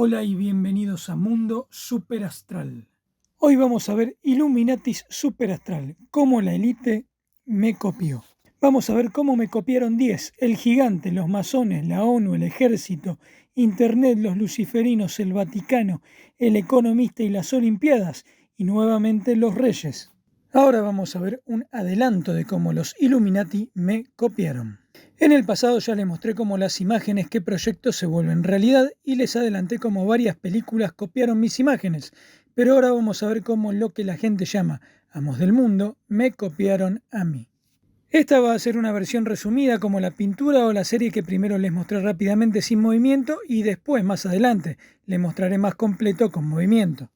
Hola y bienvenidos a Mundo Superastral. Hoy vamos a ver Illuminatis Superastral, cómo la élite me copió. Vamos a ver cómo me copiaron 10, el gigante, los masones, la ONU, el ejército, Internet, los luciferinos, el Vaticano, el economista y las Olimpiadas, y nuevamente los reyes. Ahora vamos a ver un adelanto de cómo los Illuminati me copiaron. En el pasado ya les mostré cómo las imágenes que proyecto se vuelven realidad y les adelanté cómo varias películas copiaron mis imágenes, pero ahora vamos a ver cómo lo que la gente llama amos del mundo me copiaron a mí. Esta va a ser una versión resumida como la pintura o la serie que primero les mostré rápidamente sin movimiento y después, más adelante, les mostraré más completo con movimiento.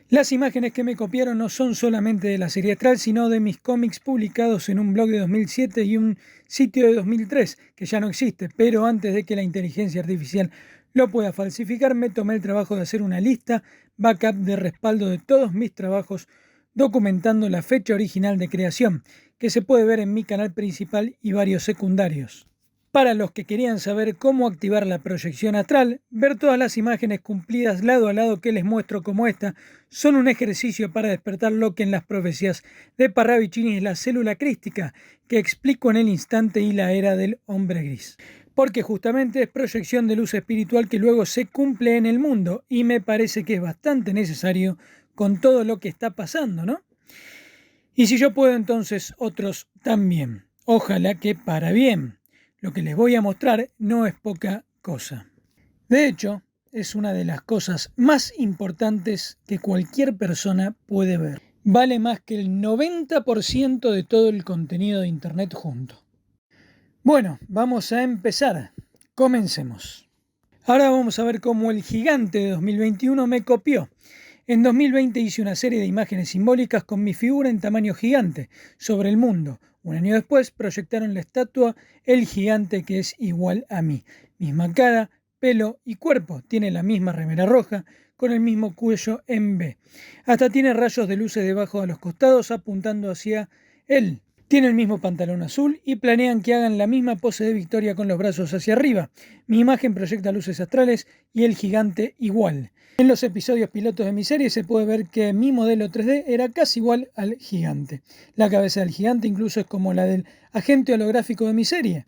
Las imágenes que me copiaron no son solamente de la serie Astral, sino de mis cómics publicados en un blog de 2007 y un sitio de 2003, que ya no existe, pero antes de que la inteligencia artificial lo pueda falsificar, me tomé el trabajo de hacer una lista backup de respaldo de todos mis trabajos, documentando la fecha original de creación, que se puede ver en mi canal principal y varios secundarios. Para los que querían saber cómo activar la proyección astral, ver todas las imágenes cumplidas lado a lado que les muestro como esta, son un ejercicio para despertar lo que en las profecías de Parravicini es la célula crística, que explico en el instante y la era del hombre gris. Porque justamente es proyección de luz espiritual que luego se cumple en el mundo, y me parece que es bastante necesario con todo lo que está pasando, ¿no? Y si yo puedo, entonces otros también. Ojalá que para bien. Lo que les voy a mostrar no es poca cosa. De hecho, es una de las cosas más importantes que cualquier persona puede ver. Vale más que el 90% de todo el contenido de Internet junto. Bueno, vamos a empezar. Comencemos. Ahora vamos a ver cómo el gigante de 2021 me copió. En 2020 hice una serie de imágenes simbólicas con mi figura en tamaño gigante sobre el mundo. Un año después proyectaron la estatua El Gigante, que es igual a mí. Misma cara, pelo y cuerpo. Tiene la misma remera roja, con el mismo cuello en V. Hasta tiene rayos de luces debajo de los costados apuntando hacia él. Tiene el mismo pantalón azul y planean que hagan la misma pose de victoria con los brazos hacia arriba. Mi imagen proyecta luces astrales y el gigante igual. En los episodios pilotos de mi serie se puede ver que mi modelo 3D era casi igual al gigante. La cabeza del gigante incluso es como la del agente holográfico de mi serie.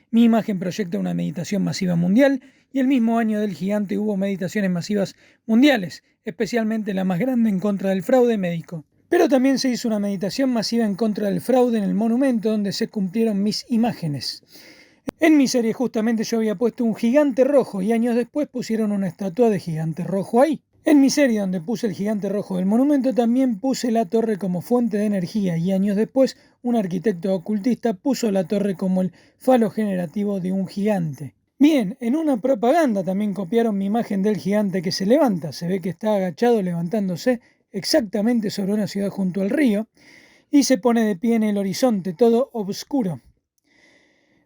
Mi imagen proyecta una meditación masiva mundial y el mismo año del gigante hubo meditaciones masivas mundiales, especialmente la más grande en contra del fraude médico. Pero también se hizo una meditación masiva en contra del fraude en el monumento donde se cumplieron mis imágenes. En mi serie justamente yo había puesto un gigante rojo y años después pusieron una estatua de gigante rojo ahí. En mi serie donde puse el gigante rojo del monumento también puse la torre como fuente de energía y años después un arquitecto ocultista puso la torre como el falo generativo de un gigante. Bien, en una propaganda también copiaron mi imagen del gigante que se levanta, se ve que está agachado levantándose exactamente sobre una ciudad junto al río y se pone de pie en el horizonte, todo oscuro.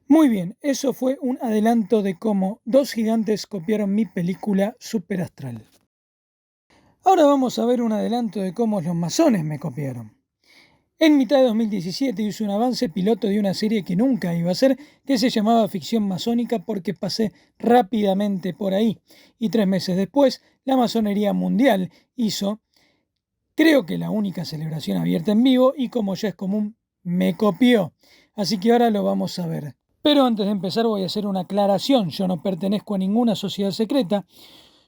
Muy bien, eso fue un adelanto de cómo dos gigantes copiaron mi película Superastral. Ahora vamos a ver un adelanto de cómo los masones me copiaron. En mitad de 2017 hice un avance piloto de una serie que nunca iba a ser, que se llamaba Ficción Masónica porque pasé rápidamente por ahí. Y 3 meses después, la Masonería Mundial hizo, creo que la única celebración abierta en vivo y como ya es común, me copió. Así que ahora lo vamos a ver. Pero antes de empezar voy a hacer una aclaración. Yo no pertenezco a ninguna sociedad secreta.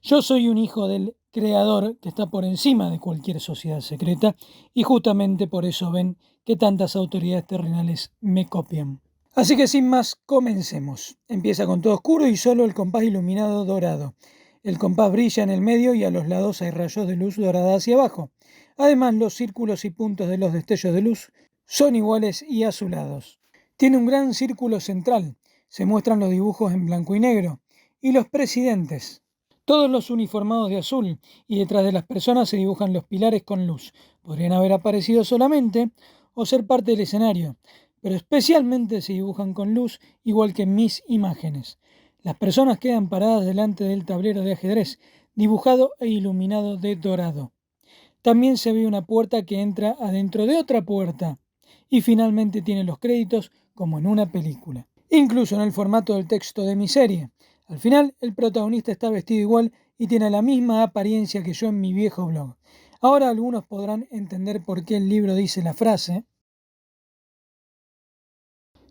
Yo soy un hijo del creador que está por encima de cualquier sociedad secreta y justamente por eso ven que tantas autoridades terrenales me copian. Así que sin más, comencemos. Empieza con todo oscuro y solo el compás iluminado dorado. El compás brilla en el medio y a los lados hay rayos de luz dorada hacia abajo. Además, los círculos y puntos de los destellos de luz son iguales y azulados. Tiene un gran círculo central. Se muestran los dibujos en blanco y negro. Y los presidentes. Todos los uniformados de azul, y detrás de las personas se dibujan los pilares con luz. Podrían haber aparecido solamente o ser parte del escenario, pero especialmente se dibujan con luz, igual que en mis imágenes. Las personas quedan paradas delante del tablero de ajedrez, dibujado e iluminado de dorado. También se ve una puerta que entra adentro de otra puerta. Y finalmente tiene los créditos como en una película. Incluso en el formato del texto de mi serie. Al final, el protagonista está vestido igual y tiene la misma apariencia que yo en mi viejo blog. Ahora algunos podrán entender por qué el libro dice la frase: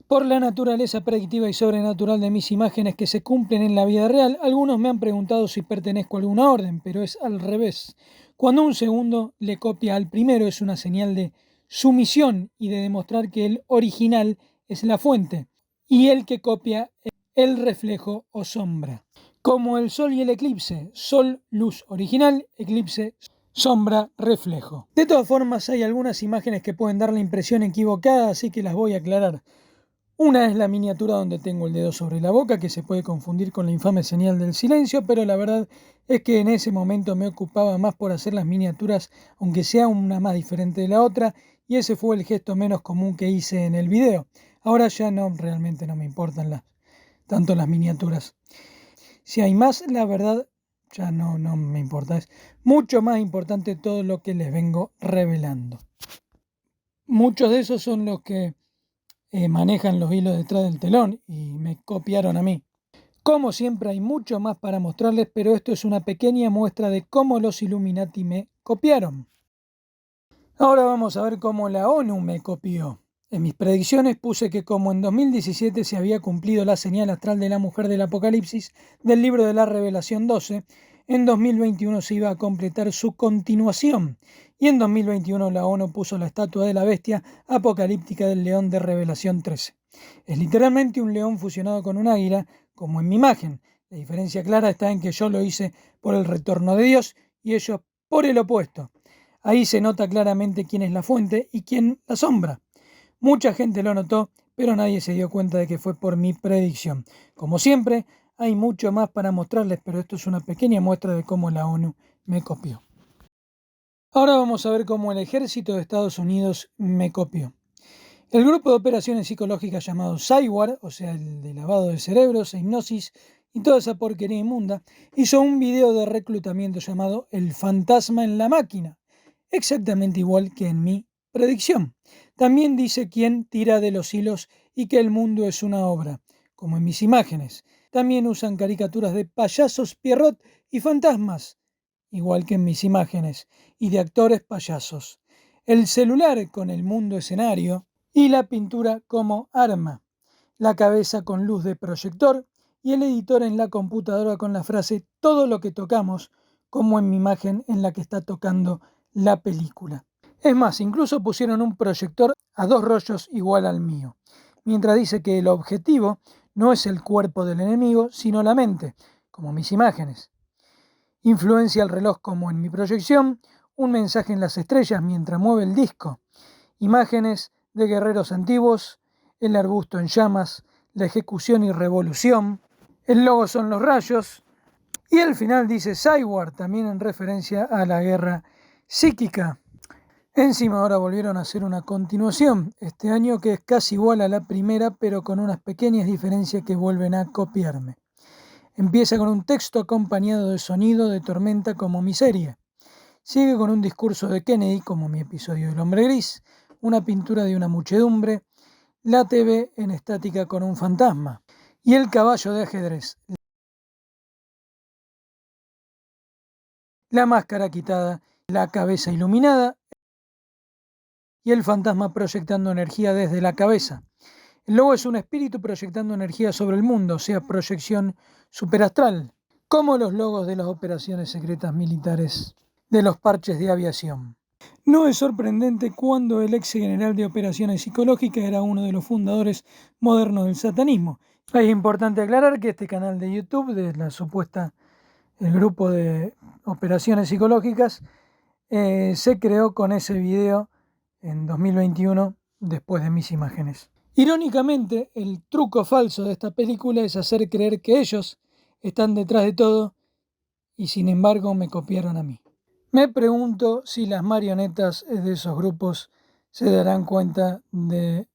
por la naturaleza predictiva y sobrenatural de mis imágenes que se cumplen en la vida real, algunos me han preguntado si pertenezco a alguna orden, pero es al revés. Cuando un segundo le copia al primero es una señal de sumisión y de demostrar que el original es la fuente y el que copia el reflejo o sombra. Como el sol y el eclipse, sol, luz original, eclipse, sombra, reflejo. De todas formas, hay algunas imágenes que pueden dar la impresión equivocada, así que las voy a aclarar. Una es la miniatura donde tengo el dedo sobre la boca, que se puede confundir con la infame señal del silencio, pero la verdad es que en ese momento me ocupaba más por hacer las miniaturas, aunque sea una más diferente de la otra, y ese fue el gesto menos común que hice en el video. Ahora ya realmente no me importan tanto las miniaturas. Si hay más, la verdad ya no me importa. Es mucho más importante todo lo que les vengo revelando. Muchos de esos son los que manejan los hilos detrás del telón y me copiaron a mí. Como siempre hay mucho más para mostrarles, pero esto es una pequeña muestra de cómo los Illuminati me copiaron. Ahora vamos a ver cómo la ONU me copió. En mis predicciones puse que como en 2017 se había cumplido la señal astral de la mujer del Apocalipsis del libro de la Revelación 12, en 2021 se iba a completar su continuación. Y en 2021 la ONU puso la estatua de la bestia apocalíptica del león de Revelación 13. Es literalmente un león fusionado con un águila, como en mi imagen. La diferencia clara está en que yo lo hice por el retorno de Dios y ellos por el opuesto. Ahí se nota claramente quién es la fuente y quién la sombra. Mucha gente lo notó, pero nadie se dio cuenta de que fue por mi predicción. Como siempre, hay mucho más para mostrarles, pero esto es una pequeña muestra de cómo la ONU me copió. Ahora vamos a ver cómo el ejército de Estados Unidos me copió. El grupo de operaciones psicológicas llamado Cywar, o sea, el de lavado de cerebros, hipnosis y toda esa porquería inmunda, hizo un video de reclutamiento llamado El fantasma en la máquina, exactamente igual que en mi predicción. También dice quién tira de los hilos y que el mundo es una obra, como en mis imágenes. También usan caricaturas de payasos Pierrot y fantasmas, igual que en mis imágenes, y de actores payasos. El celular con el mundo escenario y la pintura como arma. La cabeza con luz de proyector y el editor en la computadora con la frase todo lo que tocamos, como en mi imagen en la que está tocando la película. Es más, incluso pusieron un proyector a 2 rollos igual al mío, mientras dice que el objetivo no es el cuerpo del enemigo, sino la mente, como mis imágenes. Influencia el reloj como en mi proyección, un mensaje en las estrellas mientras mueve el disco, imágenes de guerreros antiguos, el arbusto en llamas, la ejecución y revolución, el logo son los rayos, y al final dice Cywar, también en referencia a la guerra psíquica. Encima ahora volvieron a hacer una continuación este año que es casi igual a la primera, pero con unas pequeñas diferencias que vuelven a copiarme. Empieza con un texto acompañado de sonido de tormenta como mi serie. Sigue con un discurso de Kennedy como mi episodio del Hombre Gris, una pintura de una muchedumbre, la TV en estática con un fantasma y el caballo de ajedrez. La máscara quitada, la cabeza iluminada y el fantasma proyectando energía desde la cabeza. El logo es un espíritu proyectando energía sobre el mundo, o sea, proyección superastral, como los logos de las operaciones secretas militares de los parches de aviación. No es sorprendente cuando el ex general de operaciones psicológicas era uno de los fundadores modernos del satanismo. Es importante aclarar que este canal de YouTube de la supuesta el grupo de operaciones psicológicas, se creó con ese video en 2021 después de mis imágenes. Irónicamente, el truco falso de esta película es hacer creer que ellos están detrás de todo y sin embargo me copiaron a mí. Me pregunto si las marionetas de esos grupos se darán cuenta de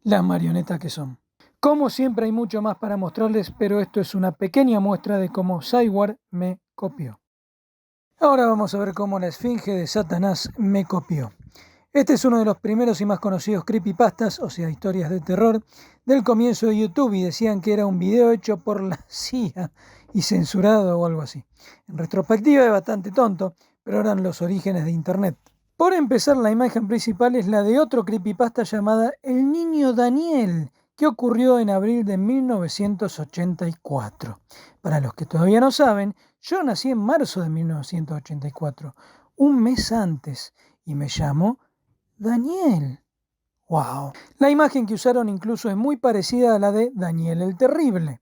las marionetas que son. Como siempre hay mucho más para mostrarles, pero esto es una pequeña muestra de cómo Cywar me copió. Ahora vamos a ver cómo la Esfinge de Satanás me copió. Este es uno de los primeros y más conocidos creepypastas, o sea, historias de terror, del comienzo de YouTube, y decían que era un video hecho por la CIA y censurado o algo así. En retrospectiva es bastante tonto, pero eran los orígenes de Internet. Por empezar, la imagen principal es la de otro creepypasta llamada El Niño Daniel, que ocurrió en abril de 1984. Para los que todavía no saben, yo nací en marzo de 1984, un mes antes, y me llamo Daniel. ¡Wow! La imagen que usaron incluso es muy parecida a la de Daniel el Terrible.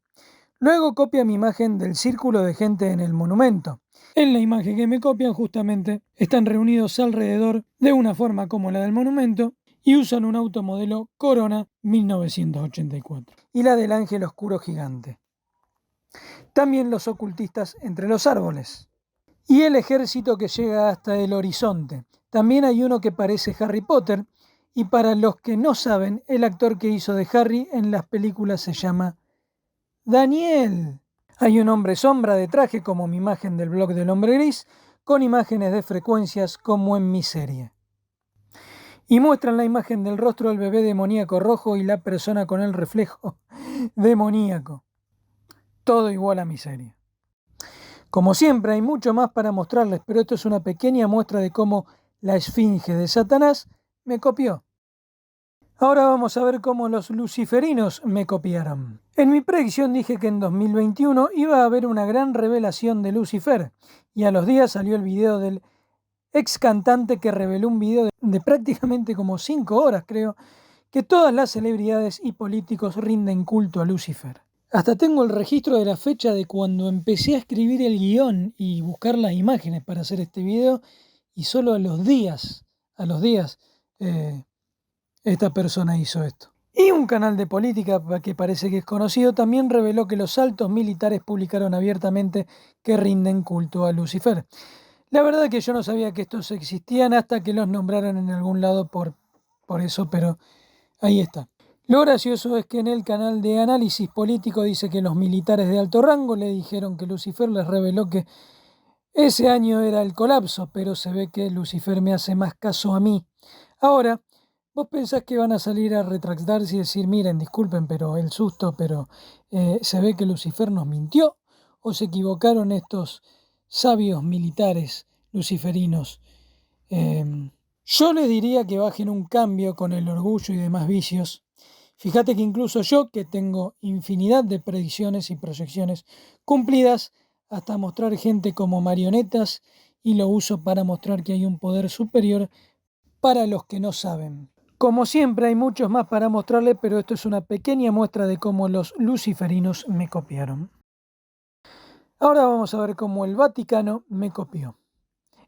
Luego copia mi imagen del círculo de gente en el monumento. En la imagen que me copian justamente están reunidos alrededor de una forma como la del monumento y usan un auto modelo Corona 1984 y la del ángel oscuro gigante. También los ocultistas entre los árboles y el ejército que llega hasta el horizonte. También hay uno que parece Harry Potter y para los que no saben, el actor que hizo de Harry en las películas se llama Daniel. Hay un hombre sombra de traje como mi imagen del blog del hombre gris, con imágenes de frecuencias como en mi serie. Y muestran la imagen del rostro del bebé demoníaco rojo y la persona con el reflejo demoníaco. Todo igual a mi serie. Como siempre hay mucho más para mostrarles, pero esto es una pequeña muestra de cómo la Esfinge de Satanás me copió. Ahora vamos a ver cómo los luciferinos me copiaron. En mi predicción dije que en 2021 iba a haber una gran revelación de Lucifer, y a los días salió el video del ex cantante que reveló un video de prácticamente como 5 horas, creo, que todas las celebridades y políticos rinden culto a Lucifer. Hasta tengo el registro de la fecha de cuando empecé a escribir el guión y buscar las imágenes para hacer este video, y solo a los días, esta persona hizo esto. Y un canal de política que parece que es conocido también reveló que los altos militares publicaron abiertamente que rinden culto a Lucifer. La verdad es que yo no sabía que estos existían hasta que los nombraron en algún lado por eso, pero ahí está. Lo gracioso es que en el canal de análisis político dice que los militares de alto rango le dijeron que Lucifer les reveló que ese año era el colapso, pero se ve que Lucifer me hace más caso a mí. Ahora, ¿vos pensás que van a salir a retractarse y decir, miren, disculpen, pero el susto, pero se ve que Lucifer nos mintió? ¿O se equivocaron estos sabios militares luciferinos? Yo les diría que bajen un cambio con el orgullo y demás vicios. Fíjate que incluso yo, que tengo infinidad de predicciones y proyecciones cumplidas, hasta mostrar gente como marionetas, y lo uso para mostrar que hay un poder superior para los que no saben. Como siempre hay muchos más para mostrarles, pero esto es una pequeña muestra de cómo los luciferinos me copiaron. Ahora vamos a ver cómo el Vaticano me copió.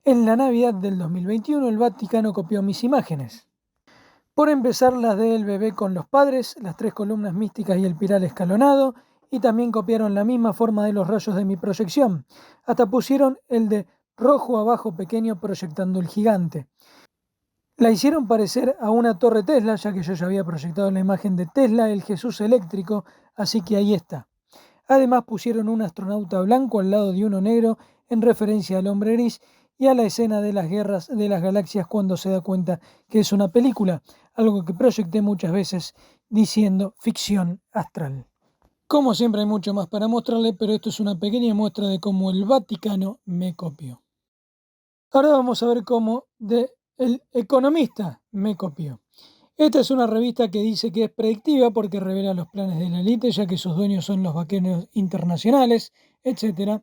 En la Navidad del 2021 el Vaticano copió mis imágenes. Por empezar, las del bebé con los padres, las 3 columnas místicas y el pilar escalonado, y también copiaron la misma forma de los rayos de mi proyección. Hasta pusieron el de rojo abajo pequeño proyectando el gigante. La hicieron parecer a una torre Tesla, ya que yo ya había proyectado la imagen de Tesla, el Jesús eléctrico, así que ahí está. Además pusieron un astronauta blanco al lado de uno negro en referencia al hombre gris y a la escena de las guerras de las galaxias cuando se da cuenta que es una película, algo que proyecté muchas veces diciendo ficción astral. Como siempre hay mucho más para mostrarle, pero esto es una pequeña muestra de cómo el Vaticano me copió. Ahora vamos a ver cómo El Economista me copió. Esta es una revista que dice que es predictiva porque revela los planes de la élite, ya que sus dueños son los vaqueros internacionales, etc.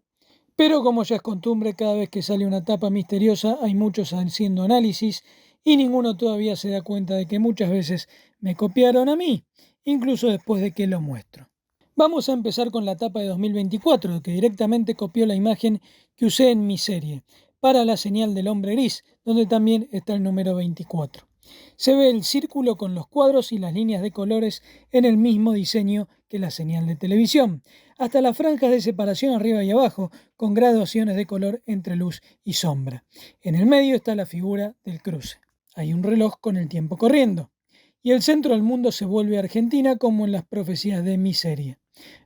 Pero como ya es costumbre, cada vez que sale una tapa misteriosa hay muchos haciendo análisis y ninguno todavía se da cuenta de que muchas veces me copiaron a mí, incluso después de que lo muestro. Vamos a empezar con la tapa de 2024, que directamente copió la imagen que usé en mi serie, para la señal del hombre gris, donde también está el número 24. Se ve el círculo con los cuadros y las líneas de colores en el mismo diseño que la señal de televisión, hasta las franjas de separación arriba y abajo, con graduaciones de color entre luz y sombra. En el medio está la figura del cruce. Hay un reloj con el tiempo corriendo. Y el centro del mundo se vuelve Argentina, como en las profecías de mi serie.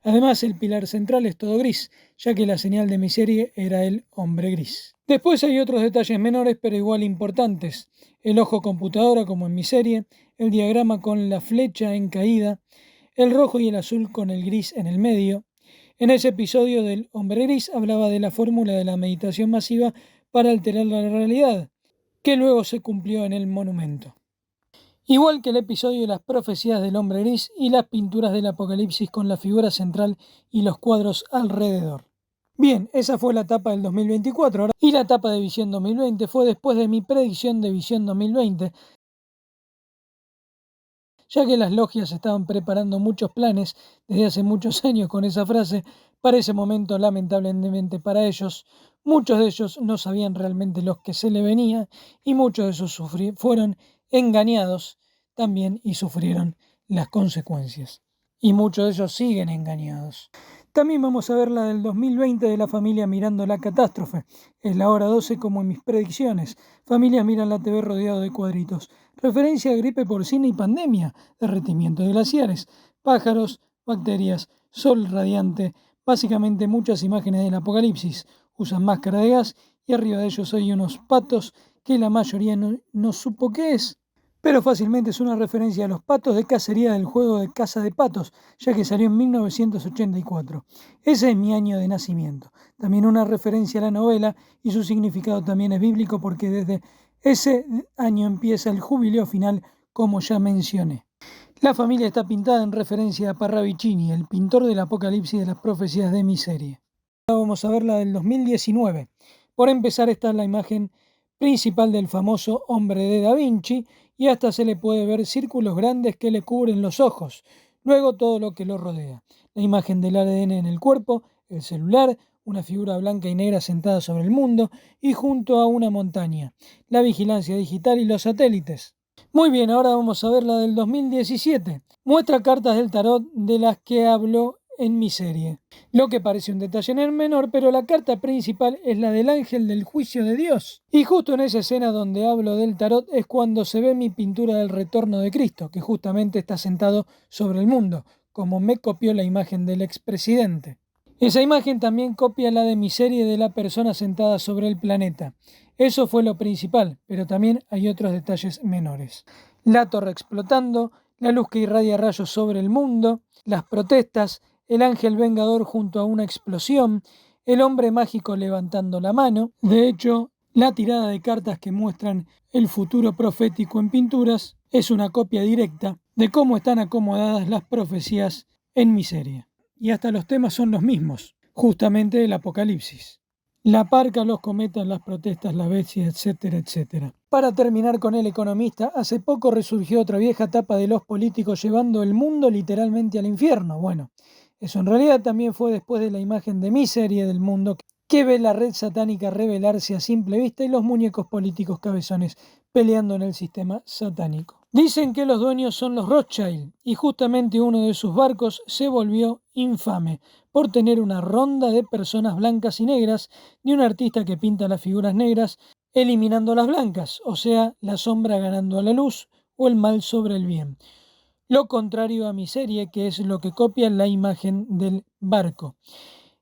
Además, el pilar central es todo gris, ya que la señal de mi serie era el hombre gris. Después hay otros detalles menores, pero igual importantes. El ojo computadora, como en mi serie, el diagrama con la flecha en caída, el rojo y el azul con el gris en el medio. En ese episodio del hombre gris hablaba de la fórmula de la meditación masiva para alterar la realidad, que luego se cumplió en el monumento. Igual que el episodio de las profecías del hombre gris y las pinturas del Apocalipsis con la figura central y los cuadros alrededor. Bien, esa fue la tapa del 2024, y la tapa de Visión 2020 fue después de mi predicción de Visión 2020, ya que las logias estaban preparando muchos planes desde hace muchos años con esa frase. Para ese momento, lamentablemente para ellos, muchos de ellos no sabían realmente lo que se le venía, y muchos de esos fueron engañados también y sufrieron las consecuencias. Y muchos de ellos siguen engañados. También vamos a ver la del 2020 de la familia mirando la catástrofe. Es la hora 12 como en mis predicciones. Familias miran la TV rodeado de cuadritos. Referencia a gripe porcina y pandemia, derretimiento de glaciares, pájaros, bacterias, sol radiante, básicamente muchas imágenes del apocalipsis. Usan máscara de gas y arriba de ellos hay unos patos que la mayoría no supo qué es. Pero fácilmente es una referencia a los patos de cacería del juego de caza de patos, ya que salió en 1984. Ese es mi año de nacimiento. También una referencia a la novela, y su significado también es bíblico, porque desde ese año empieza el jubileo final, como ya mencioné. La familia está pintada en referencia a Parravicini, el pintor del Apocalipsis de las profecías de mi serie. Ahora vamos a ver la del 2019. Por empezar, esta es la imagen principal del famoso hombre de Da Vinci, y hasta se le puede ver círculos grandes que le cubren los ojos. Luego todo lo que lo rodea. La imagen del ADN en el cuerpo, el celular, una figura blanca y negra sentada sobre el mundo y junto a una montaña, la vigilancia digital y los satélites. Muy bien, ahora vamos a ver la del 2017. Muestra cartas del tarot de las que hablo en mi serie. Lo que parece un detalle menor, pero la carta principal es la del ángel del juicio de Dios. Y justo en esa escena donde hablo del tarot es cuando se ve mi pintura del retorno de Cristo, que justamente está sentado sobre el mundo, como me copió la imagen del expresidente. Esa imagen también copia la de mi serie de la persona sentada sobre el planeta. Eso fue lo principal, pero también hay otros detalles menores. La torre explotando, la luz que irradia rayos sobre el mundo, las protestas, el ángel vengador junto a una explosión, el hombre mágico levantando la mano. De hecho, la tirada de cartas que muestran el futuro profético en pinturas es una copia directa de cómo están acomodadas las profecías en mi serie. Y hasta los temas son los mismos, justamente el apocalipsis. La parca, los cometas, las protestas, las bestias, etcétera, etcétera. Para terminar con El Economista, hace poco resurgió otra vieja tapa de los políticos llevando el mundo literalmente al infierno. Bueno, eso en realidad también fue después de la imagen de mi serie del mundo, que ve la red satánica revelarse a simple vista y los muñecos políticos cabezones peleando en el sistema satánico. Dicen que los dueños son los Rothschild, y justamente uno de sus barcos se volvió infame por tener una ronda de personas blancas y negras, de un artista que pinta las figuras negras eliminando las blancas, o sea, la sombra ganando a la luz o el mal sobre el bien. Lo contrario a mi serie, que es lo que copia la imagen del barco.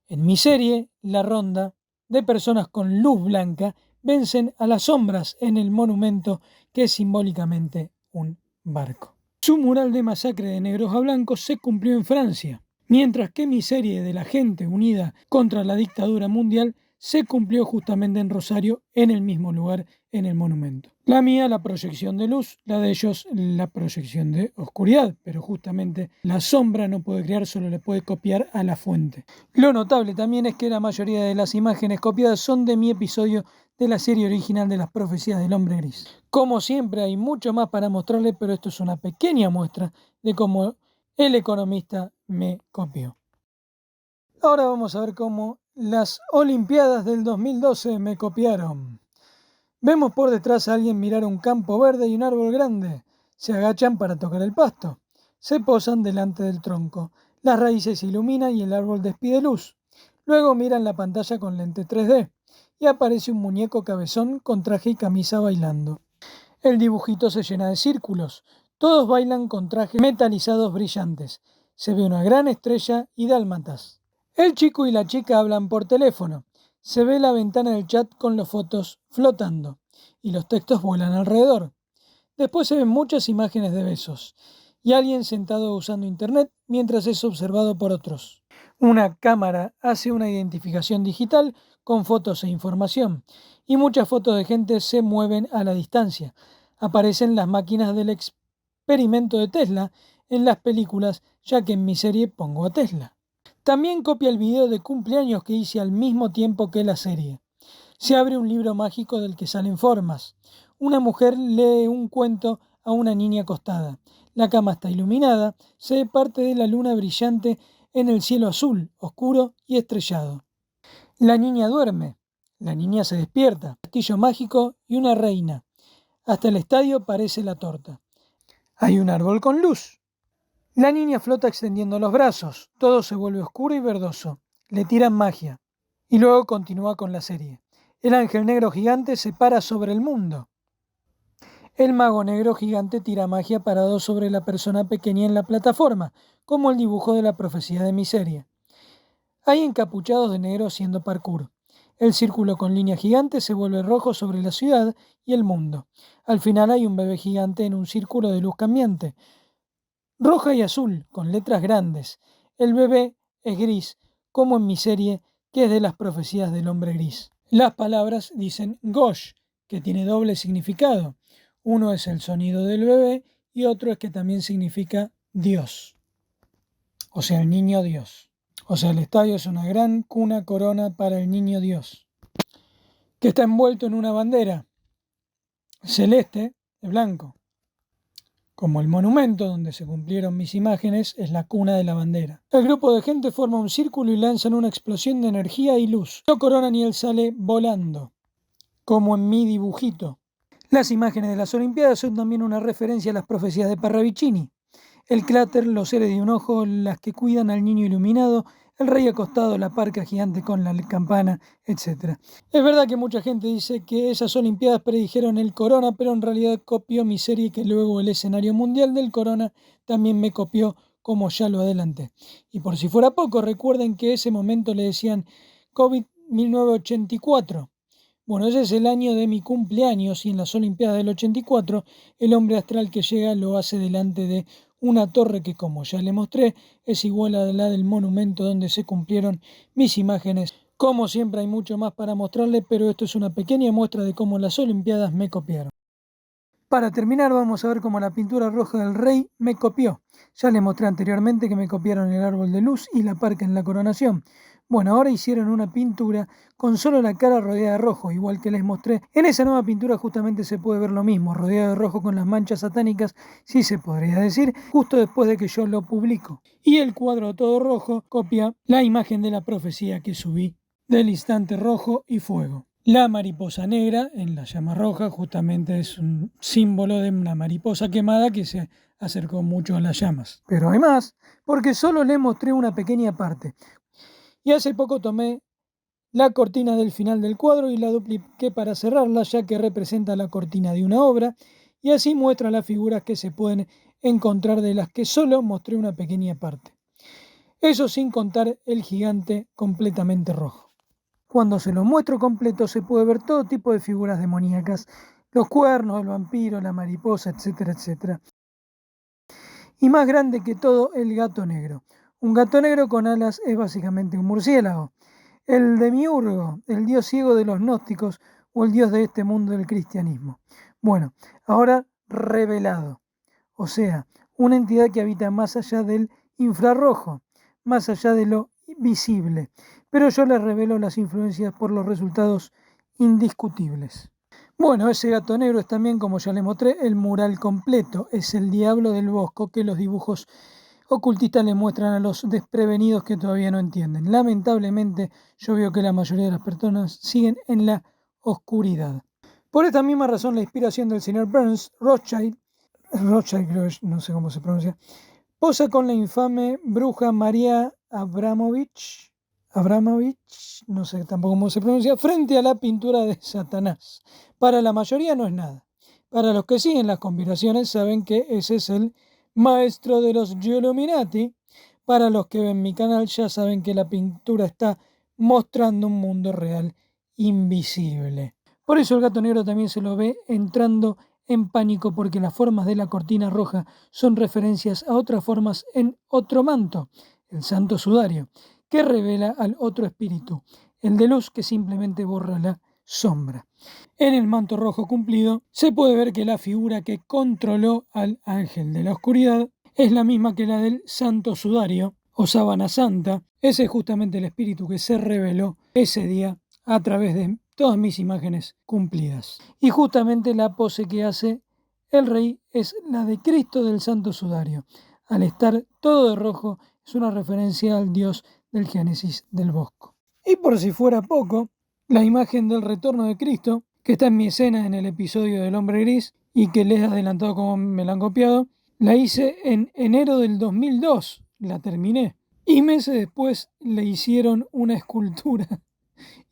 En mi serie, la ronda de personas con luz blanca vencen a las sombras en el monumento, que es simbólicamente un barco. Su mural de masacre de negros a blancos se cumplió en Francia, mientras que mi serie de la gente unida contra la dictadura mundial se cumplió justamente en Rosario, en el mismo lugar, en el monumento. La mía, la proyección de luz, la de ellos, la proyección de oscuridad, pero justamente la sombra no puede crear, solo le puede copiar a la fuente. Lo notable también es que la mayoría de las imágenes copiadas son de mi episodio de la serie original de las profecías del hombre gris. Como siempre hay mucho más para mostrarles, pero esto es una pequeña muestra de cómo El Economista me copió. Ahora vamos a ver cómo las Olimpiadas del 2012 me copiaron. Vemos por detrás a alguien mirar un campo verde y un árbol grande. Se agachan para tocar el pasto. Se posan delante del tronco. Las raíces se iluminan y el árbol despide luz. Luego miran la pantalla con lente 3D y aparece un muñeco cabezón con traje y camisa bailando. El dibujito se llena de círculos. Todos bailan con trajes metalizados brillantes. Se ve una gran estrella y dálmatas. El chico y la chica hablan por teléfono. Se ve la ventana del chat con las fotos flotando y los textos vuelan alrededor. Después se ven muchas imágenes de besos y alguien sentado usando internet mientras es observado por otros. Una cámara hace una identificación digital con fotos e información y muchas fotos de gente se mueven a la distancia. Aparecen las máquinas del experimento de Tesla en las películas, ya que en mi serie pongo a Tesla. También copia el video de cumpleaños que hice al mismo tiempo que la serie. Se abre un libro mágico del que salen formas. Una mujer lee un cuento a una niña acostada. La cama está iluminada, se ve parte de la luna brillante en el cielo azul, oscuro y estrellado. La niña duerme. La niña se despierta. Un castillo mágico y una reina. Hasta el estadio parece la torta. Hay un árbol con luz. La niña flota extendiendo los brazos. Todo se vuelve oscuro y verdoso. Le tiran magia. Y luego continúa con la serie. El ángel negro gigante se para sobre el mundo. El mago negro gigante tira magia parado sobre la persona pequeña en la plataforma, como el dibujo de la profecía de mi serie. Hay encapuchados de negro haciendo parkour. El círculo con línea gigante se vuelve rojo sobre la ciudad y el mundo. Al final hay un bebé gigante en un círculo de luz cambiante, roja y azul, con letras grandes. El bebé es gris, como en mi serie, que es de las profecías del hombre gris. Las palabras dicen Gosh, que tiene doble significado. Uno es el sonido del bebé y otro es que también significa Dios. O sea, el niño Dios. O sea, el estadio es una gran cuna corona para el niño Dios, que está envuelto en una bandera celeste de blanco. Como el monumento donde se cumplieron mis imágenes es la cuna de la bandera. El grupo de gente forma un círculo y lanzan una explosión de energía y luz. No coronan y él sale volando, como en mi dibujito. Las imágenes de las Olimpiadas son también una referencia a las profecías de Parravicini. El cráter, los seres de un ojo, las que cuidan al niño iluminado, el rey acostado, la parca gigante con la campana, etc. Es verdad que mucha gente dice que esas Olimpiadas predijeron el corona, pero en realidad copió mi serie, que luego el escenario mundial del corona también me copió, como ya lo adelanté. Y por si fuera poco, recuerden que ese momento le decían COVID 1984. Bueno, ese es el año de mi cumpleaños y en las Olimpiadas del 84 el hombre astral que llega lo hace delante de una torre que, como ya le mostré, es igual a la del monumento donde se cumplieron mis imágenes. Como siempre hay mucho más para mostrarle, pero esto es una pequeña muestra de cómo las Olimpiadas me copiaron. Para terminar vamos a ver cómo la pintura roja del rey me copió. Ya les mostré anteriormente que me copiaron el árbol de luz y la parca en la coronación. Bueno, ahora hicieron una pintura con solo la cara rodeada de rojo, igual que les mostré. En esa nueva pintura justamente se puede ver lo mismo, rodeado de rojo con las manchas satánicas, sí se podría decir, justo después de que yo lo publico. Y el cuadro todo rojo copia la imagen de la profecía que subí del instante rojo y fuego. La mariposa negra en la llama roja justamente es un símbolo de una mariposa quemada que se acercó mucho a las llamas. Pero hay más, porque solo les mostré una pequeña parte. Y hace poco tomé la cortina del final del cuadro y la dupliqué para cerrarla, ya que representa la cortina de una obra, y así muestra las figuras que se pueden encontrar de las que solo mostré una pequeña parte. Eso sin contar el gigante completamente rojo. Cuando se lo muestro completo se puede ver todo tipo de figuras demoníacas, los cuernos, el vampiro, la mariposa, etcétera, etcétera. Y más grande que todo, el gato negro. Un gato negro con alas es básicamente un murciélago. El demiurgo, el dios ciego de los gnósticos o el dios de este mundo del cristianismo. Bueno, ahora revelado. O sea, una entidad que habita más allá del infrarrojo, más allá de lo visible. Pero yo les revelo las influencias por los resultados indiscutibles. Bueno, ese gato negro es también, como ya les mostré, el mural completo. Es el diablo del Bosco, que los dibujos ocultistas le muestran a los desprevenidos que todavía no entienden. Lamentablemente, yo veo que la mayoría de las personas siguen en la oscuridad. Por esta misma razón, la inspiración del señor Burns, Rothschild creo, no sé cómo se pronuncia, posa con la infame bruja María Abramovich, no sé tampoco cómo se pronuncia, frente a la pintura de Satanás. Para la mayoría no es nada. Para los que siguen las conspiraciones saben que ese es el maestro de los Illuminati. Para los que ven mi canal ya saben que la pintura está mostrando un mundo real invisible. Por eso el gato negro también se lo ve entrando en pánico, porque las formas de la cortina roja son referencias a otras formas en otro manto, el santo sudario, que revela al otro espíritu, el de luz, que simplemente borra la sombra. En el manto rojo cumplido se puede ver que la figura que controló al ángel de la oscuridad es la misma que la del santo sudario o sábana santa. Ese es justamente el espíritu que se reveló ese día a través de todas mis imágenes cumplidas. Y justamente la pose que hace el rey es la de Cristo del santo sudario. Al estar todo de rojo es una referencia al dios del Génesis del Bosco. Y por si fuera poco, la imagen del retorno de Cristo, que está en mi escena en el episodio del hombre gris y que les he adelantado como me la han copiado, la hice en enero del 2002, la terminé. Y meses después le hicieron una escultura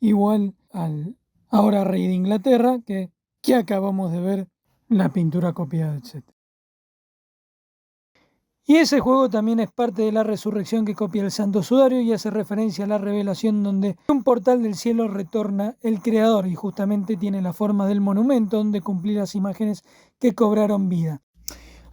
igual al ahora rey de Inglaterra, que acabamos de ver la pintura copiada, etc. Y ese juego también es parte de la resurrección que copia el Santo Sudario y hace referencia a la revelación donde un portal del cielo retorna el Creador, y justamente tiene la forma del monumento donde cumplir las imágenes que cobraron vida.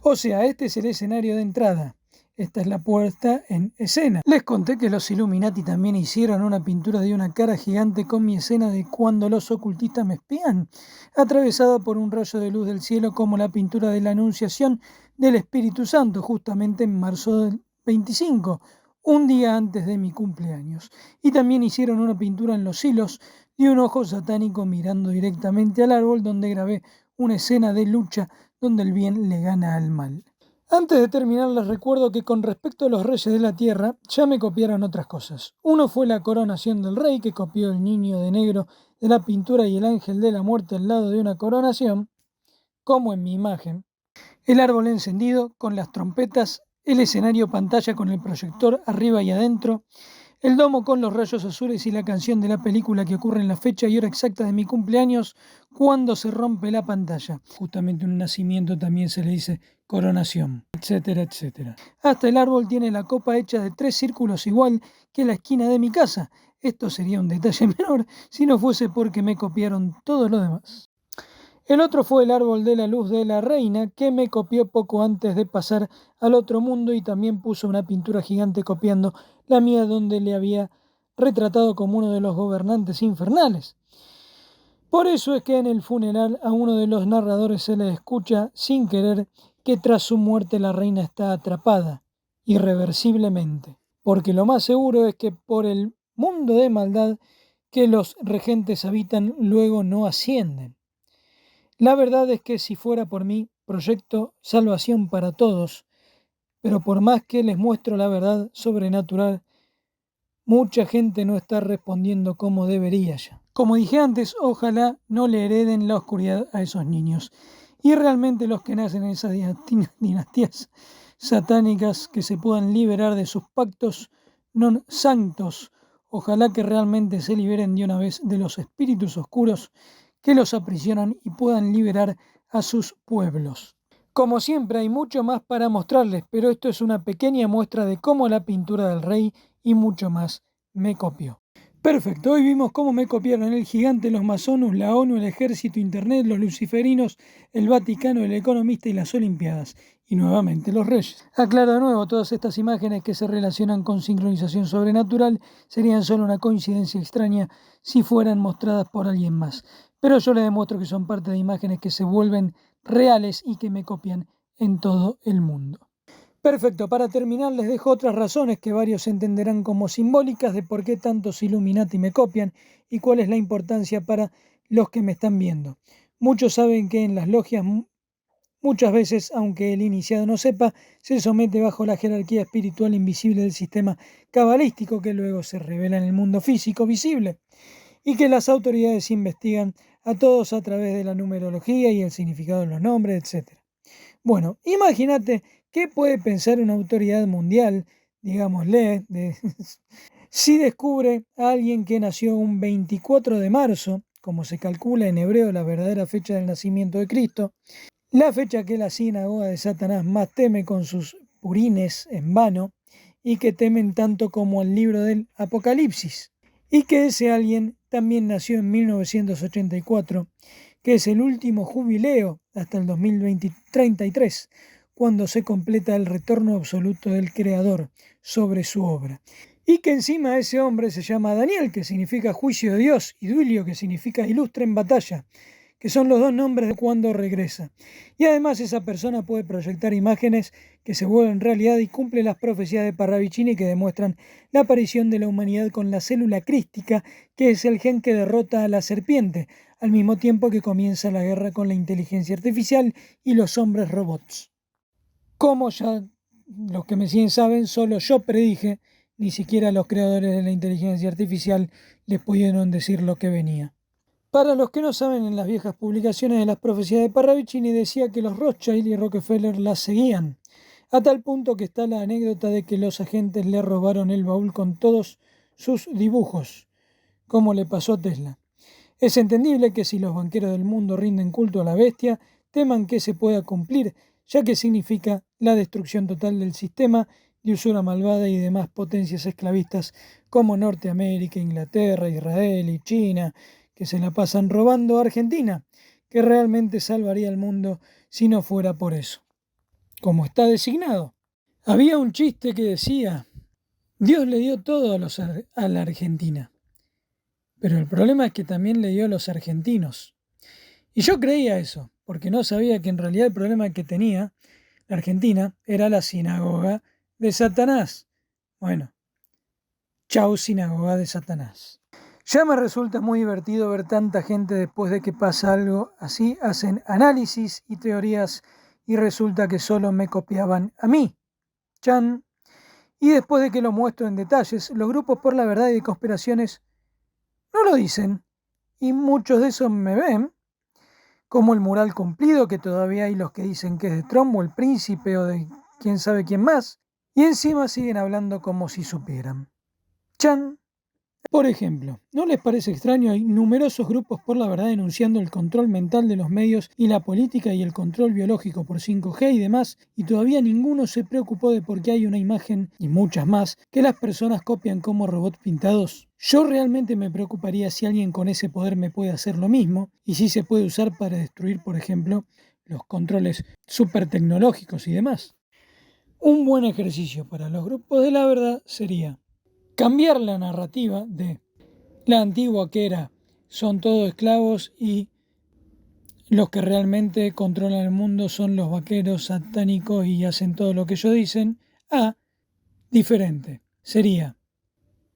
O sea, este es el escenario de entrada. Esta es la puesta en escena. Les conté que los Illuminati también hicieron una pintura de una cara gigante con mi escena de cuando los ocultistas me espían, atravesada por un rayo de luz del cielo, como la pintura de la Anunciación del Espíritu Santo, justamente en marzo del 25, un día antes de mi cumpleaños. Y también hicieron una pintura en los hilos de un ojo satánico mirando directamente al árbol, donde grabé una escena de lucha donde el bien le gana al mal. Antes de terminar, les recuerdo que con respecto a los reyes de la tierra, ya me copiaron otras cosas. Uno fue la coronación del rey, que copió el niño de negro de la pintura y el ángel de la muerte al lado de una coronación, como en mi imagen. El árbol encendido con las trompetas, el escenario pantalla con el proyector arriba y adentro, el domo con los rayos azules y la canción de la película que ocurre en la fecha y hora exacta de mi cumpleaños, cuando se rompe la pantalla. Justamente un nacimiento también se le dice coronación, etcétera, etcétera. Hasta el árbol tiene la copa hecha de 3 círculos igual que la esquina de mi casa. Esto sería un detalle menor si no fuese porque me copiaron todo lo demás. El otro fue el árbol de la luz de la reina, que me copió poco antes de pasar al otro mundo, y también puso una pintura gigante copiando la mía, donde le había retratado como uno de los gobernantes infernales. Por eso es que en el funeral a uno de los narradores se le escucha sin querer que tras su muerte la reina está atrapada irreversiblemente, porque lo más seguro es que por el mundo de maldad que los regentes habitan luego no ascienden. La verdad es que si fuera por mí, proyecto salvación para todos, pero por más que les muestro la verdad sobrenatural, mucha gente no está respondiendo como debería ya. Como dije antes, ojalá no le hereden la oscuridad a esos niños. Y realmente los que nacen en esas dinastías satánicas, que se puedan liberar de sus pactos non santos. Ojalá que realmente se liberen de una vez de los espíritus oscuros que los aprisionan y puedan liberar a sus pueblos. Como siempre, hay mucho más para mostrarles, pero esto es una pequeña muestra de cómo la pintura del rey y mucho más me copió. Perfecto, hoy vimos cómo me copiaron el gigante, los masones, la ONU, el ejército, internet, los luciferinos, el Vaticano, el economista y las Olimpiadas. Y nuevamente los reyes. Aclaro de nuevo, todas estas imágenes que se relacionan con sincronización sobrenatural serían solo una coincidencia extraña si fueran mostradas por alguien más. Pero yo les demuestro que son parte de imágenes que se vuelven reales y que me copian en todo el mundo. Perfecto, para terminar les dejo otras razones que varios entenderán como simbólicas de por qué tantos Illuminati me copian y cuál es la importancia para los que me están viendo. Muchos saben que en las logias Muchas veces, aunque el iniciado no sepa, se somete bajo la jerarquía espiritual invisible del sistema cabalístico que luego se revela en el mundo físico visible y que las autoridades investigan a todos a través de la numerología y el significado de los nombres, etc. Bueno, imagínate qué puede pensar una autoridad mundial, digámosle, si descubre a alguien que nació un 24 de marzo, como se calcula en hebreo la verdadera fecha del nacimiento de Cristo, la fecha que la sinagoga de Satanás más teme con sus purines en vano, y que temen tanto como el libro del Apocalipsis, y que ese alguien también nació en 1984, que es el último jubileo hasta el 2033, cuando se completa el retorno absoluto del Creador sobre su obra. Y que encima ese hombre se llama Daniel, que significa juicio de Dios, y Duilio, que significa ilustre en batalla, que son los dos nombres de cuando regresa. Y además esa persona puede proyectar imágenes que se vuelven realidad y cumple las profecías de Parravicini que demuestran la aparición de la humanidad con la célula crística, que es el gen que derrota a la serpiente, al mismo tiempo que comienza la guerra con la inteligencia artificial y los hombres robots. Como ya los que me siguen saben, solo yo predije, ni siquiera los creadores de la inteligencia artificial les pudieron decir lo que venía. Para los que no saben, en las viejas publicaciones de las profecías de Parravicini decía que los Rothschild y Rockefeller las seguían, a tal punto que está la anécdota de que los agentes le robaron el baúl con todos sus dibujos, como le pasó a Tesla. Es entendible que si los banqueros del mundo rinden culto a la bestia, teman que se pueda cumplir, ya que significa la destrucción total del sistema de usura malvada y demás potencias esclavistas como Norteamérica, Inglaterra, Israel y China, que se la pasan robando a Argentina, que realmente salvaría al mundo si no fuera por eso. Como está designado. Había un chiste que decía, Dios le dio todo a la Argentina, pero el problema es que también le dio a los argentinos. Y yo creía eso, porque no sabía que en realidad el problema que tenía la Argentina era la sinagoga de Satanás. Bueno, chau sinagoga de Satanás. Ya me resulta muy divertido ver tanta gente después de que pasa algo así, hacen análisis y teorías y resulta que solo me copiaban a mí. Chan. Y después de que lo muestro en detalles, los grupos por la verdad y de conspiraciones no lo dicen. Y muchos de esos me ven, como el mural cumplido, que todavía hay los que dicen que es de Trump o el príncipe o de quién sabe quién más. Y encima siguen hablando como si supieran. Chan. Por ejemplo, ¿no les parece extraño? Hay numerosos grupos por la verdad denunciando el control mental de los medios y la política y el control biológico por 5G y demás, y todavía ninguno se preocupó de por qué hay una imagen, y muchas más, que las personas copian como robots pintados. Yo realmente me preocuparía si alguien con ese poder me puede hacer lo mismo, y si se puede usar para destruir, por ejemplo, los controles súper tecnológicos y demás. Un buen ejercicio para los grupos de la verdad sería cambiar la narrativa de la antigua, que era son todos esclavos y los que realmente controlan el mundo son los vaqueros satánicos y hacen todo lo que ellos dicen, a diferente. Sería,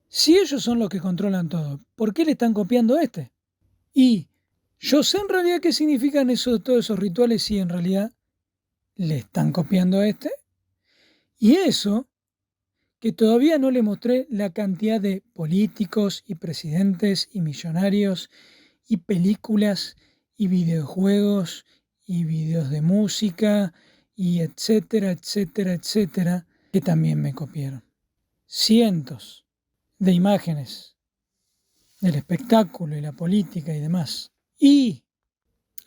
si ellos son los que controlan todo, ¿por qué le están copiando a este? Y yo sé en realidad qué significan todos esos rituales si en realidad le están copiando a este. Y eso, que todavía no le mostré la cantidad de políticos y presidentes y millonarios y películas y videojuegos y videos de música y etcétera, etcétera, etcétera, que también me copiaron. Cientos de imágenes del espectáculo y la política y demás. Y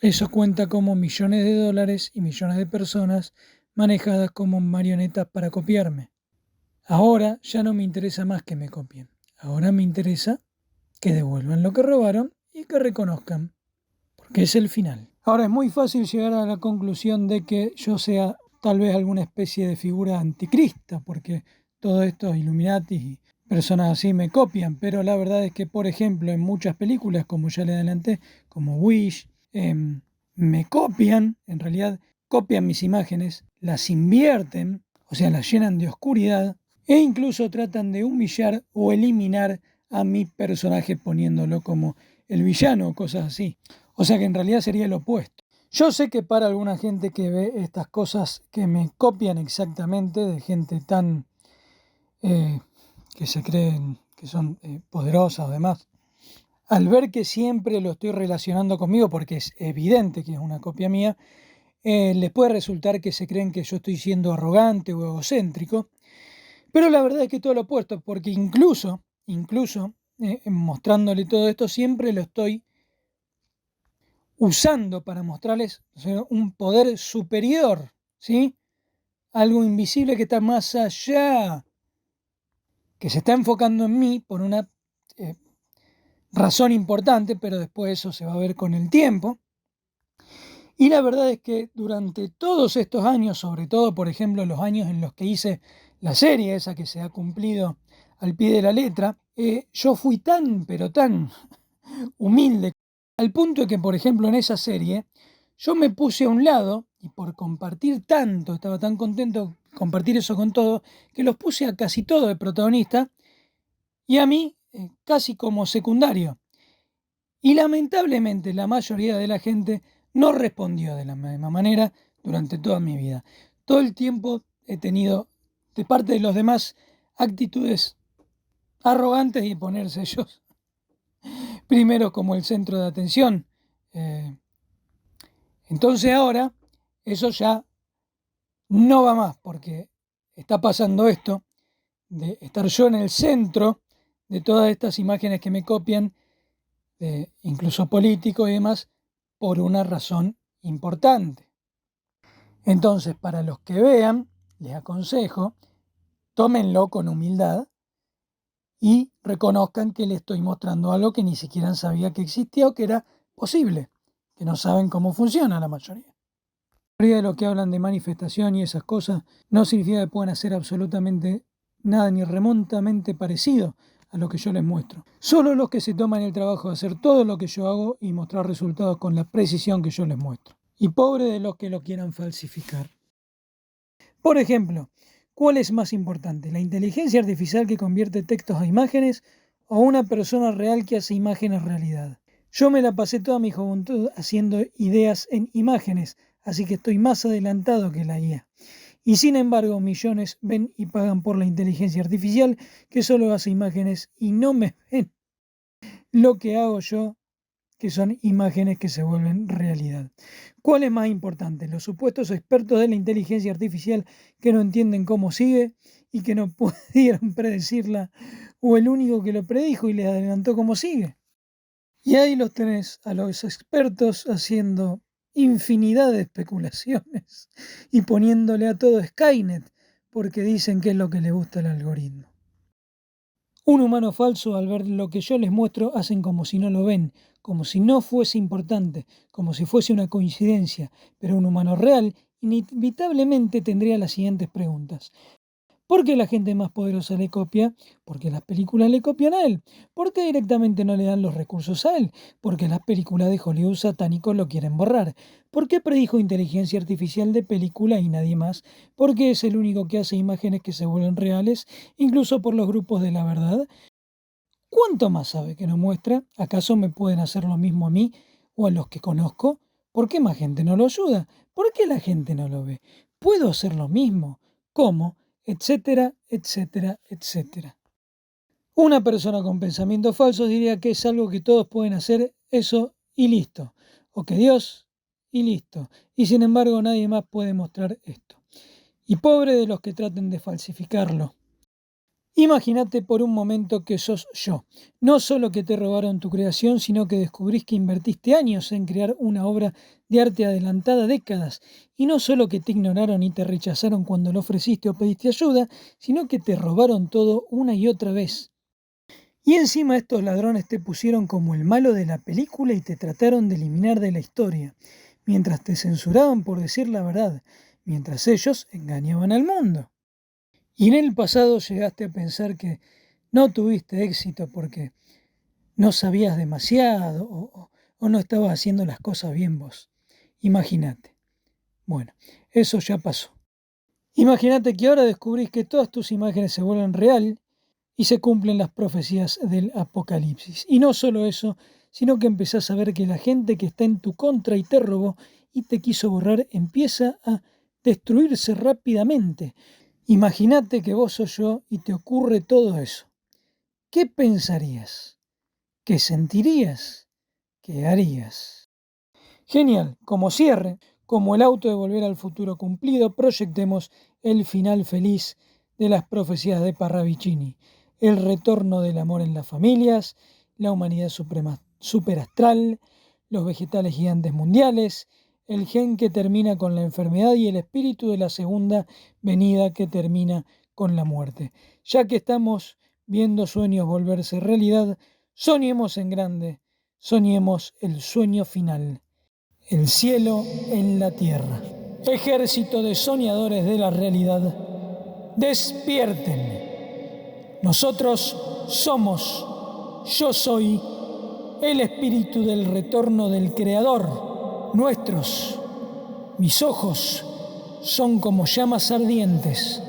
eso cuenta como millones de dólares y millones de personas manejadas como marionetas para copiarme. Ahora ya no me interesa más que me copien. Ahora me interesa que devuelvan lo que robaron y que reconozcan, porque es el final. Ahora es muy fácil llegar a la conclusión de que yo sea tal vez alguna especie de figura anticrista, porque todos estos Illuminati y personas así me copian, pero la verdad es que, por ejemplo, en muchas películas, como ya le adelanté, como Wish, me copian, en realidad copian mis imágenes, las invierten, o sea, las llenan de oscuridad, e incluso tratan de humillar o eliminar a mi personaje poniéndolo como el villano o cosas así. O sea que en realidad sería lo opuesto. Yo sé que para alguna gente que ve estas cosas que me copian exactamente, de gente tan que se creen que son poderosas o demás, al ver que siempre lo estoy relacionando conmigo, porque es evidente que es una copia mía, les puede resultar que se creen que yo estoy siendo arrogante o egocéntrico, pero la verdad es que todo lo opuesto, porque incluso mostrándole todo esto, siempre lo estoy usando para mostrarles, o sea, un poder superior, ¿sí? Algo invisible que está más allá, que se está enfocando en mí por una eh, razón importante, pero después eso se va a ver con el tiempo. Y la verdad es que durante todos estos años, sobre todo, por ejemplo, los años en los que hice la serie, esa que se ha cumplido al pie de la letra, yo fui tan, pero tan humilde, al punto de que, por ejemplo, en esa serie, yo me puse a un lado y por compartir tanto, estaba tan contento de compartir eso con todos, que los puse a casi todos de protagonista y a mí casi como secundario. Y lamentablemente la mayoría de la gente no respondió de la misma manera durante toda mi vida. Todo el tiempo he tenido de parte de los demás actitudes arrogantes y ponerse ellos primero como el centro de atención. Eh, entonces ahora eso ya no va más porque está pasando esto de estar yo en el centro de todas estas imágenes que me copian, incluso políticos y demás, por una razón importante. Entonces, para los que vean, les aconsejo, tómenlo con humildad y reconozcan que les estoy mostrando algo que ni siquiera sabía que existía o que era posible, que no saben cómo funciona la mayoría. La mayoría de los que hablan de manifestación y esas cosas no significa que puedan hacer absolutamente nada ni remotamente parecido a lo que yo les muestro. Solo los que se toman el trabajo de hacer todo lo que yo hago y mostrar resultados con la precisión que yo les muestro. Y pobre de los que lo quieran falsificar. Por ejemplo, ¿cuál es más importante? ¿La inteligencia artificial que convierte textos a imágenes o una persona real que hace imágenes realidad? Yo me la pasé toda mi juventud haciendo ideas en imágenes, así que estoy más adelantado que la IA. Y sin embargo, millones ven y pagan por la inteligencia artificial que solo hace imágenes y no me ven lo que hago yo, que son imágenes que se vuelven realidad. ¿Cuál es más importante? ¿Los supuestos expertos de la inteligencia artificial que no entienden cómo sigue y que no pudieron predecirla, o el único que lo predijo y les adelantó cómo sigue? Y ahí los tenés a los expertos haciendo infinidad de especulaciones y poniéndole a todo Skynet porque dicen que es lo que le gusta al algoritmo. Un humano falso, al ver lo que yo les muestro, hacen como si no lo ven, como si no fuese importante, como si fuese una coincidencia, pero un humano real inevitablemente tendría las siguientes preguntas. ¿Por qué la gente más poderosa le copia? Porque las películas le copian a él. ¿Por qué directamente no le dan los recursos a él? Porque las películas de Hollywood satánicos lo quieren borrar. ¿Por qué predijo inteligencia artificial de película y nadie más? Porque es el único que hace imágenes que se vuelven reales, incluso por los grupos de la verdad. ¿Cuánto más sabe que no muestra? ¿Acaso me pueden hacer lo mismo a mí o a los que conozco? ¿Por qué más gente no lo ayuda? ¿Por qué la gente no lo ve? ¿Puedo hacer lo mismo? ¿Cómo? Etcétera, etcétera, etcétera. Una persona con pensamientos falsos diría que es algo que todos pueden hacer eso y listo. O que Dios y listo. Y sin embargo nadie más puede mostrar esto. Y pobre de los que traten de falsificarlo. Imagínate por un momento que sos yo. No solo que te robaron tu creación, sino que descubrís que invertiste años en crear una obra de arte adelantada décadas. Y no solo que te ignoraron y te rechazaron cuando lo ofreciste o pediste ayuda, sino que te robaron todo una y otra vez. Y encima estos ladrones te pusieron como el malo de la película y te trataron de eliminar de la historia, mientras te censuraban por decir la verdad, mientras ellos engañaban al mundo. Y en el pasado llegaste a pensar que no tuviste éxito porque no sabías demasiado o no estabas haciendo las cosas bien vos. Imagínate. Bueno, eso ya pasó. Imagínate que ahora descubrís que todas tus imágenes se vuelven real y se cumplen las profecías del Apocalipsis. Y no solo eso, sino que empezás a ver que la gente que está en tu contra y te robó y te quiso borrar empieza a destruirse rápidamente. Imagínate que vos sos yo y te ocurre todo eso. ¿Qué pensarías? ¿Qué sentirías? ¿Qué harías? Genial, como cierre, como el auto de Volver al Futuro cumplido, proyectemos el final feliz de las profecías de Parravicini, el retorno del amor en las familias, la humanidad superastral, los vegetales gigantes mundiales, el gen que termina con la enfermedad y el espíritu de la segunda venida que termina con la muerte. Ya que estamos viendo sueños volverse realidad, soñemos en grande, soñemos el sueño final. El cielo en la tierra. Ejército de soñadores de la realidad, despierten. Nosotros somos, yo soy, el espíritu del retorno del Creador. Mis ojos, son como llamas ardientes.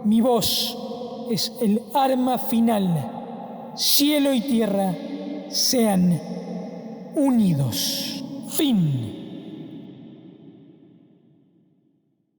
Mi voz, es el arma final. Cielo y tierra sean unidos. Fin.